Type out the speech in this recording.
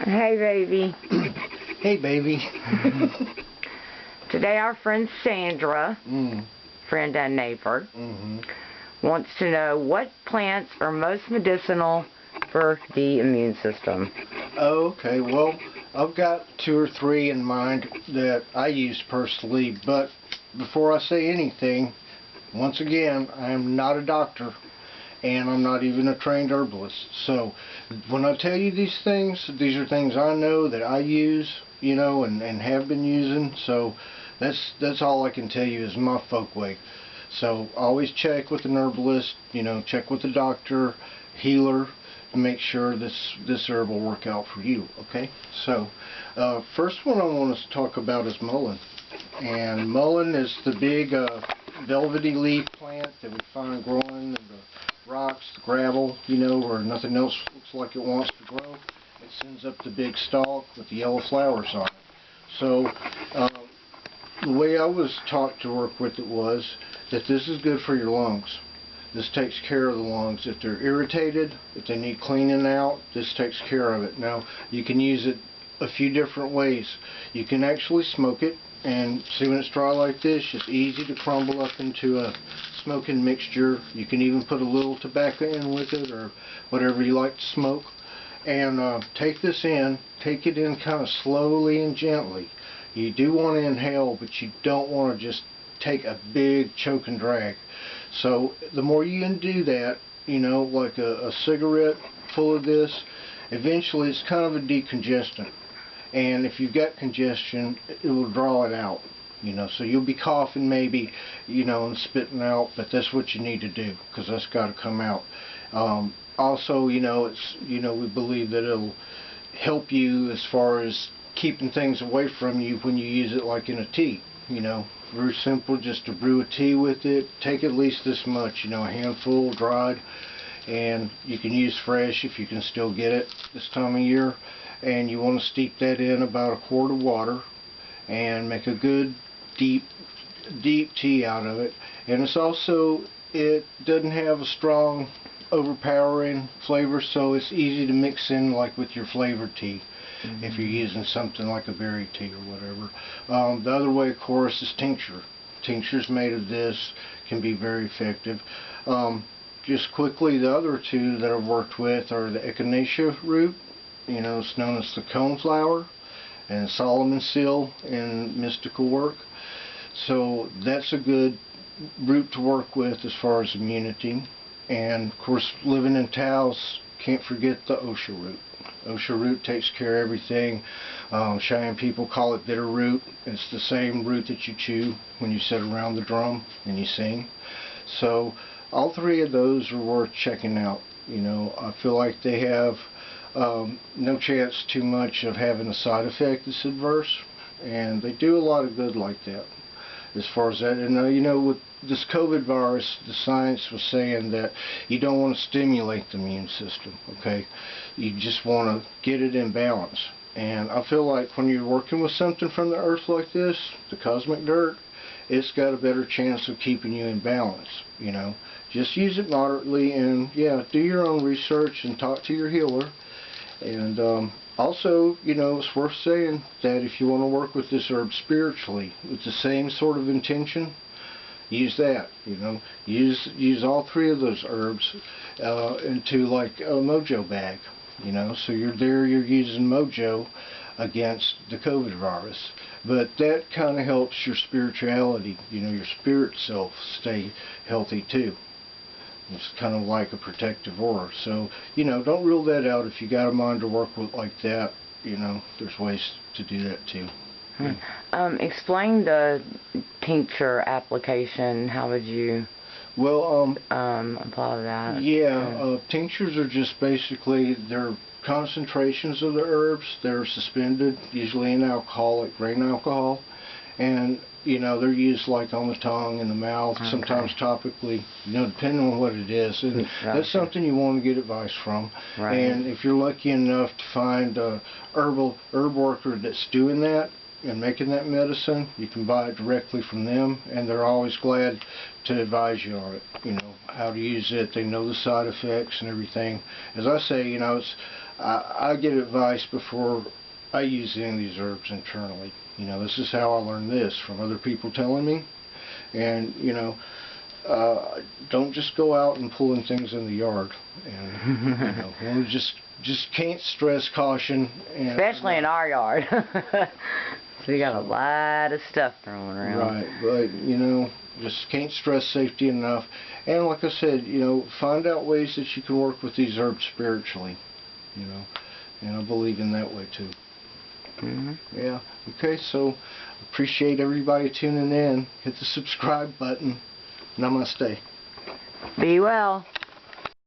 Hey, baby. Hey, baby. Today our friend Sandra, friend and neighbor, wants to know what plants are most medicinal for the immune system. Okay, well, I've got 2 or 3 in mind that I use personally, but before I say anything, once again, I am not a doctor, and I'm not even a trained herbalist. So when I tell you these are things I know that I use, and have been using. So that's all I can tell you is my folk way. So always check with an herbalist, check with the doctor, healer, to make sure this herb will work out for you. Okay, so first one I want us to talk about is mullein. And mullein is the big velvety leaf plant that we find growing in the rocks, the gravel, where nothing else looks like it wants to grow. It sends up the big stalk with the yellow flowers on it. So the way I was taught to work with it was that this is good for your lungs. This takes care of the lungs. If they're irritated, if they need cleaning out, this takes care of it. Now, you can use it a few different ways. You can actually smoke it, and see when it's dry like this, it's easy to crumble up into a smoking mixture. You can even put a little tobacco in with it, or whatever you like to smoke. And take this in, take it in kind of slowly and gently. You do want to inhale, but you don't want to just take a big choke and drag. So the more you can do that, like a cigarette full of this, eventually it's kind of a decongestant. And if you've got congestion, it will draw it out. So you'll be coughing maybe, and spitting out, but that's what you need to do, because that's got to come out. Also, it's, we believe that it'll help you as far as keeping things away from you when you use it like in a tea. Very simple, just to brew a tea with it. Take at least this much, a handful dried, and you can use fresh if you can still get it this time of year. And you want to steep that in about a quart of water and make a good deep tea out of it. And it doesn't have a strong overpowering flavor, so it's easy to mix in like with your flavored tea. If you're using something like a berry tea or whatever. The other way, of course, is tincture. Tinctures made of this can be very effective. Just quickly, the other 2 that I've worked with are the echinacea root. It's known as the coneflower, and Solomon seal in mystical work. So that's a good root to work with as far as immunity. And of course, living in Taos, can't forget the osha root. Osha root takes care of everything. Cheyenne people call it bitter root. It's the same root that you chew when you sit around the drum and you sing. So all 3 of those are worth checking out. I feel like they have no chance too much of having a side effect that's adverse, and they do a lot of good like that as far as that. And with this COVID virus, the science was saying that you don't want to stimulate the immune system, okay? You just want to get it in balance. And I feel like when you're working with something from the earth like this, the cosmic dirt, it's got a better chance of keeping you in balance. Just use it moderately, and yeah, do your own research and talk to your healer. And also, it's worth saying that if you want to work with this herb spiritually with the same sort of intention, use that. Use all 3 of those herbs into like a mojo bag. So you're using mojo against the COVID virus. But that kind of helps your spirituality, your spirit self stay healthy too. It's kind of like a protective aura. So, don't rule that out if you got a mind to work with like that. There's ways to do that too. Explain the tincture application. How would you apply that? Yeah, tinctures are just basically, they're concentrations of the herbs. They're suspended, usually in alcohol, like grain alcohol. And they're used like on the tongue and the mouth, sometimes topically, depending on what it is. And that's something you want to get advice from. Right. And if you're lucky enough to find a herb worker that's doing that and making that medicine, you can buy it directly from them, and they're always glad to advise you on it, how to use it. They know the side effects and everything. As I say, I get advice before I use any of these herbs internally. You know, this is how I learned this, from other people telling me. And, you know, don't just go out and pulling things in the yard. And, you know, we just can't stress caution. And, especially in our yard. So we got a lot of stuff thrown around. Right, but, you know, just can't stress safety enough. And like I said, you know, find out ways that you can work with these herbs spiritually, you know, and I believe in that way too. Yeah, okay, so appreciate everybody tuning in. Hit the subscribe button. Namaste. Be well.